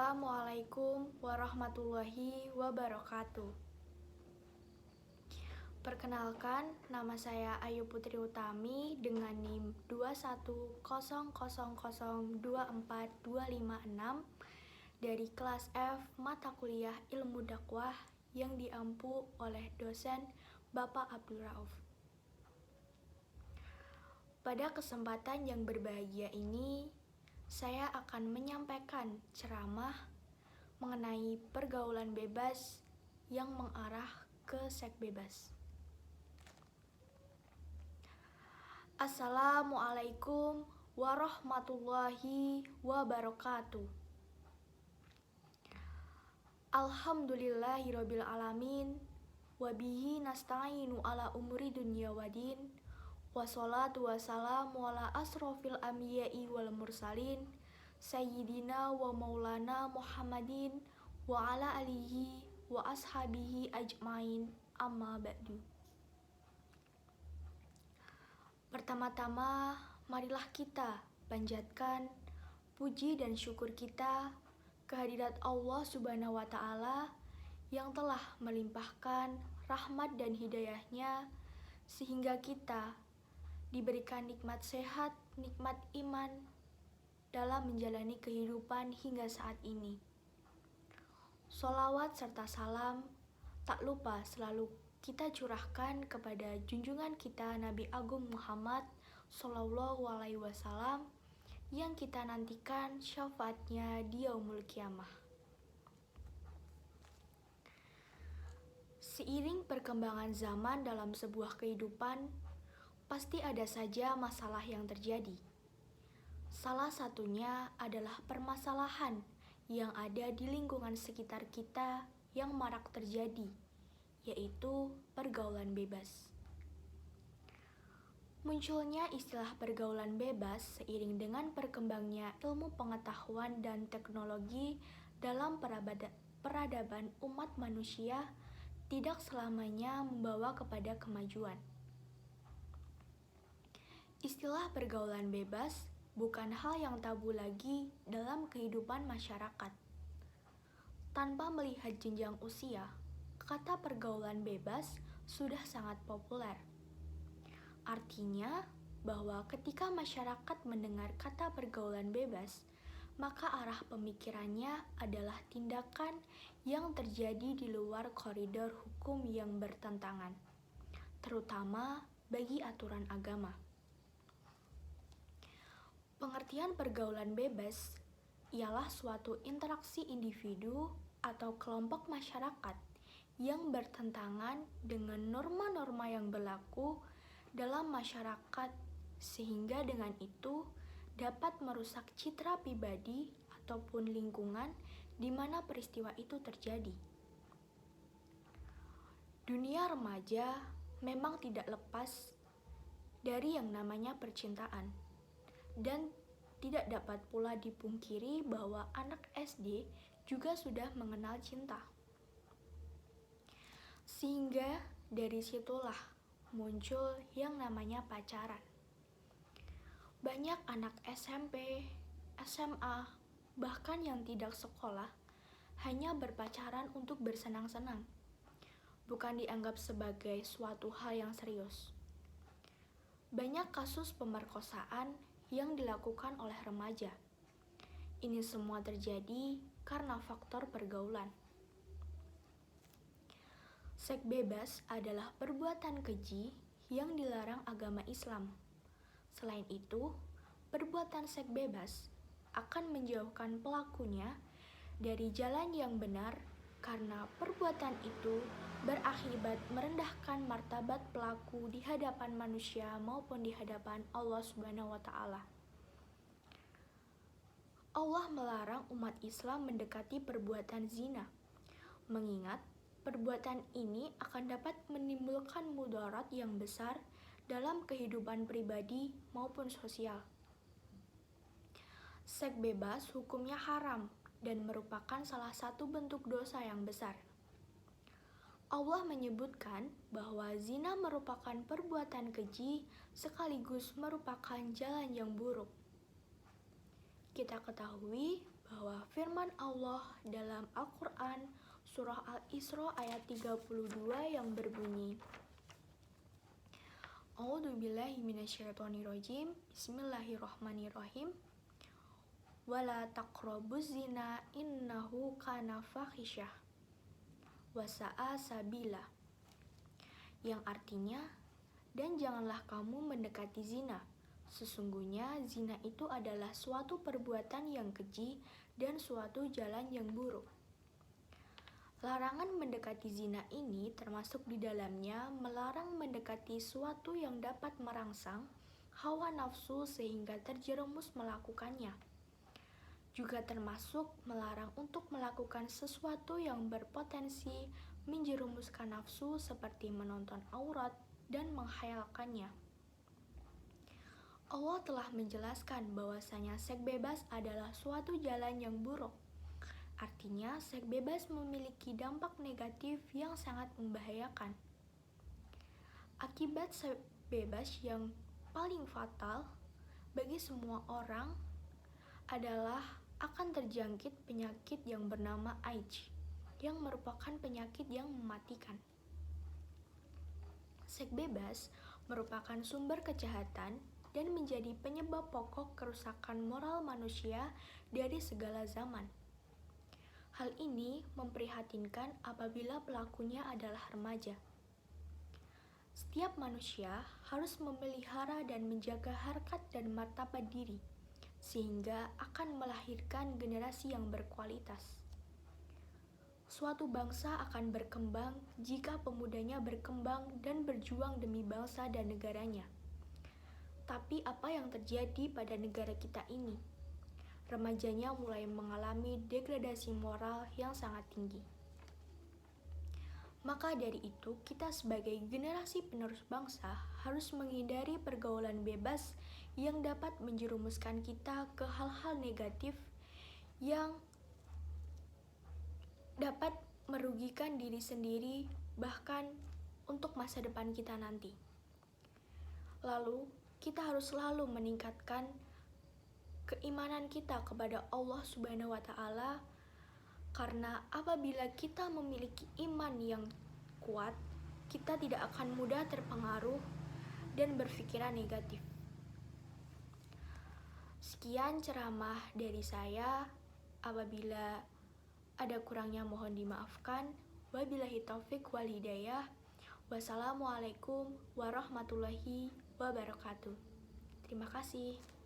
Assalamualaikum warahmatullahi wabarakatuh. Perkenalkan, nama saya Ayu Putri Utami dengan NIM 21000242556 dari kelas F mata kuliah Ilmu Dakwah yang diampu oleh dosen Bapak Abdul Rauf. Pada kesempatan yang berbahagia ini, saya akan menyampaikan ceramah mengenai pergaulan bebas yang mengarah ke seks bebas. Assalamualaikum warahmatullahi wabarakatuh. Alhamdulillahirabbil alamin wa bihi nasta'inu ala umuri dunya wadin. Wassalatu wassalamu ala asrofil anbiya'i wal mursalin Sayyidina wa maulana Muhammadin wa ala alihi wa ashabihi ajmain amma ba'du. Pertama-tama, marilah kita panjatkan puji dan syukur kita kehadirat Allah Subhanahu wa Ta'ala yang telah melimpahkan rahmat dan hidayahnya sehingga kita diberikan nikmat sehat, nikmat iman dalam menjalani kehidupan hingga saat ini. Sholawat serta salam tak lupa selalu kita curahkan kepada junjungan kita Nabi Agung Muhammad Sallallahu Alaihi Wasallam yang kita nantikan syafaatnya di yaumul kiamah. Seiring perkembangan zaman dalam sebuah kehidupan, pasti ada saja masalah yang terjadi. Salah satunya adalah permasalahan yang ada di lingkungan sekitar kita yang marak terjadi, yaitu pergaulan bebas. Munculnya istilah pergaulan bebas seiring dengan berkembangnya ilmu pengetahuan dan teknologi dalam peradaban umat manusia tidak selamanya membawa kepada kemajuan. Istilah pergaulan bebas bukan hal yang tabu lagi dalam kehidupan masyarakat. Tanpa melihat jenjang usia, kata pergaulan bebas sudah sangat populer. Artinya bahwa ketika masyarakat mendengar kata pergaulan bebas, maka arah pemikirannya adalah tindakan yang terjadi di luar koridor hukum yang bertentangan, terutama bagi aturan agama. Pengertian pergaulan bebas ialah suatu interaksi individu atau kelompok masyarakat yang bertentangan dengan norma-norma yang berlaku dalam masyarakat sehingga dengan itu dapat merusak citra pribadi ataupun lingkungan di mana peristiwa itu terjadi. Dunia remaja memang tidak lepas dari yang namanya percintaan. Dan tidak dapat pula dipungkiri bahwa anak SD juga sudah mengenal cinta. Sehingga dari situlah muncul yang namanya pacaran. Banyak anak SMP, SMA, bahkan yang tidak sekolah hanya berpacaran untuk bersenang-senang, bukan dianggap sebagai suatu hal yang serius. Banyak kasus pemerkosaan yang dilakukan oleh remaja. Ini semua terjadi karena faktor pergaulan. Seks bebas adalah perbuatan keji yang dilarang agama Islam. Selain itu, perbuatan seks bebas akan menjauhkan pelakunya dari jalan yang benar karena perbuatan itu berakibat merendahkan martabat pelaku di hadapan manusia maupun di hadapan Allah Subhanahu wa Ta'ala. Allah melarang umat Islam mendekati perbuatan zina, mengingat perbuatan ini akan dapat menimbulkan mudarat yang besar dalam kehidupan pribadi maupun sosial. Seks bebas hukumnya haram dan merupakan salah satu bentuk dosa yang besar. Allah menyebutkan bahwa zina merupakan perbuatan keji sekaligus merupakan jalan yang buruk. kita ketahui bahwa firman Allah dalam Al-Quran surah Al-Isra ayat 32 yang berbunyi, A'udzubillahi minasyaitonirrajim. Bismillahirrahmanirrahim. Wala taqrabuz zina innahu kana fahisyah wa sa'a sabila. Yang artinya, dan janganlah kamu mendekati zina. Sesungguhnya zina itu adalah suatu perbuatan yang keji dan suatu jalan yang buruk. Larangan mendekati zina ini termasuk di dalamnya melarang mendekati suatu yang dapat merangsang hawa nafsu sehingga terjerumus melakukannya. Juga termasuk melarang untuk melakukan sesuatu yang berpotensi menjerumuskan nafsu seperti menonton aurat dan menghayalkannya. Allah telah menjelaskan bahwasanya seks bebas adalah suatu jalan yang buruk. Artinya, seks bebas memiliki dampak negatif yang sangat membahayakan. Akibat seks bebas yang paling fatal bagi semua orang adalah akan terjangkit penyakit yang bernama AIDS, yang merupakan penyakit yang mematikan. Seks bebas merupakan sumber kejahatan dan menjadi penyebab pokok kerusakan moral manusia dari segala zaman. Hal ini memprihatinkan apabila pelakunya adalah remaja. Setiap manusia harus memelihara dan menjaga harkat dan martabat diri, sehingga akan melahirkan generasi yang berkualitas. Suatu bangsa akan berkembang jika pemudanya berkembang dan berjuang demi bangsa dan negaranya. Tapi apa yang terjadi pada negara kita ini? Remajanya mulai mengalami degradasi moral yang sangat tinggi. Maka dari itu, kita sebagai generasi penerus bangsa harus menghindari pergaulan bebas yang dapat menjerumuskan kita ke hal-hal negatif yang dapat merugikan diri sendiri, bahkan untuk masa depan kita nanti. Lalu, kita harus selalu meningkatkan keimanan kita kepada Allah Subhanahu wa Ta'ala, karena apabila kita memiliki iman yang kuat, kita tidak akan mudah terpengaruh dan berpikiran negatif. Sekian ceramah dari saya. Apabila ada kurangnya mohon dimaafkan. Wabillahi taufik wal hidayah. Wassalamualaikum warahmatullahi wabarakatuh. Terima kasih.